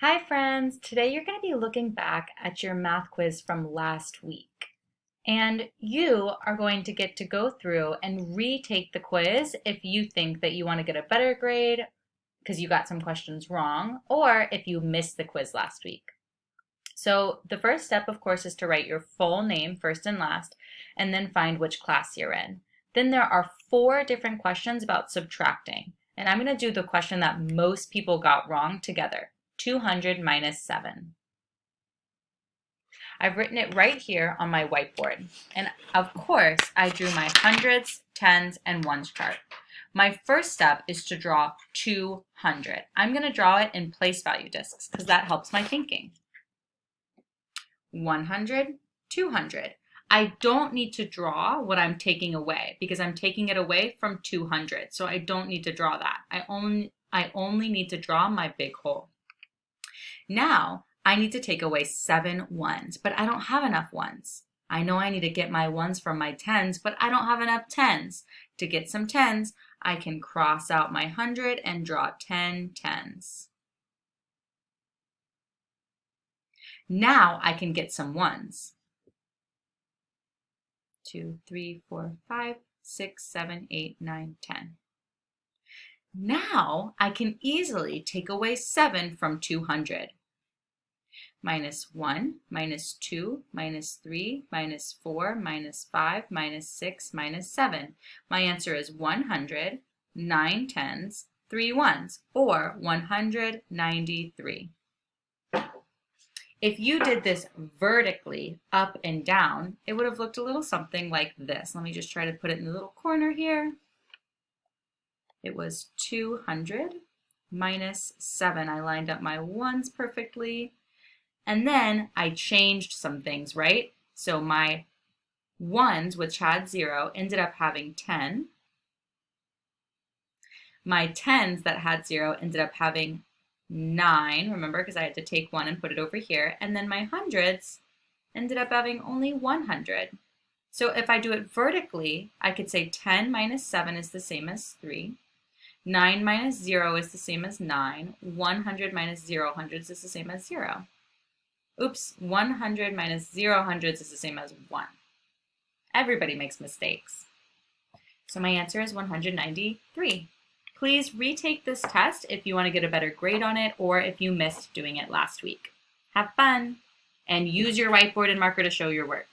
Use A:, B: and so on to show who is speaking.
A: Hi friends! Today you're going to be looking back at your math quiz from last week. And you are going to get to go through and retake the quiz if you think that you want to get a better grade because you got some questions wrong, or if you missed the quiz last week. So the first step, of course, is to write your full name first and last, and then find which class you're in. Then there are 4 different questions about subtracting, and I'm going to do the question that most people got wrong together. 200 minus 7. I've written it right here on my whiteboard. And of course, I drew my hundreds, tens, and ones chart. My first step is to draw 200. I'm going to draw it in place value discs because that helps my thinking. 100, 200. I don't need to draw what I'm taking away because I'm taking it away from 200. So I don't need to draw that. I only need to draw my big hole. Now, I need to take away 7 ones, but I don't have enough ones. I know I need to get my ones from my tens, but I don't have enough tens. To get some tens, I can cross out my 100 and draw 10 tens. Now I can get some ones. 2, 3, 4, 5, 6, 7, 8, 9, 10. Now I can easily take away 7 from 200. Minus 1, minus 2, minus 3, minus 4, minus 5, minus 6, minus 7. My answer is 100, 9 tens, 3 ones, or 193. If you did this vertically, up and down, it would have looked a little something like this. Let me just try to put it in the little corner here. It was 200 minus 7. I lined up my ones perfectly. And then I changed some things, right? So my ones, which had 0, ended up having 10. My tens that had 0 ended up having 9, remember, because I had to take 1 and put it over here. And then my hundreds ended up having only 100. So if I do it vertically, I could say 10 minus 7 is the same as 3. 9 minus 0 is the same as 9. 100 minus 0 hundreds is the same as 0. Oops, 100 minus 0 hundreds is the same as 1. Everybody makes mistakes. So my answer is 193. Please retake this test if you want to get a better grade on it or if you missed doing it last week. Have fun and use your whiteboard and marker to show your work.